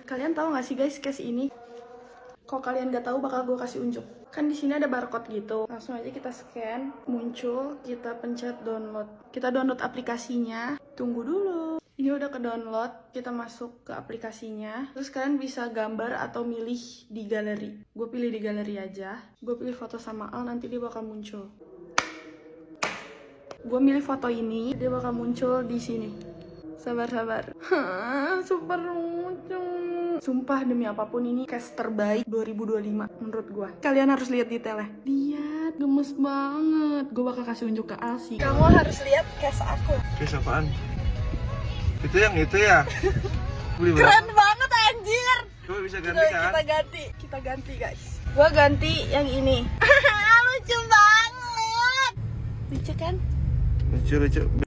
Kalian tahu nggak sih guys case ini? Kalau kalian nggak tahu bakal gue kasih unjuk. Kan di sini ada barcode gitu. Langsung aja kita scan, muncul, kita pencet download. Kita download aplikasinya. Tunggu dulu. Ini udah ke download, kita masuk ke aplikasinya. Terus kalian bisa gambar atau milih di galeri. Gue pilih di galeri aja. Gue pilih foto sama Al, nanti dia bakal muncul. Gue milih foto ini, dia bakal muncul di sini. Sabar. Super lucu. Sumpah demi apapun ini case terbaik 2025 menurut gue. Kalian harus lihat detailnya. Lihat, gemes banget. Gue bakal kasih unjuk ke Alsi. Kamu harus lihat case aku. Case apaan? Itu yang itu ya? Beli Keren banget anjir. Coba bisa ganti kan? Kita ganti guys. Gue ganti yang ini. Lucu banget. Lucu kan? Lucu.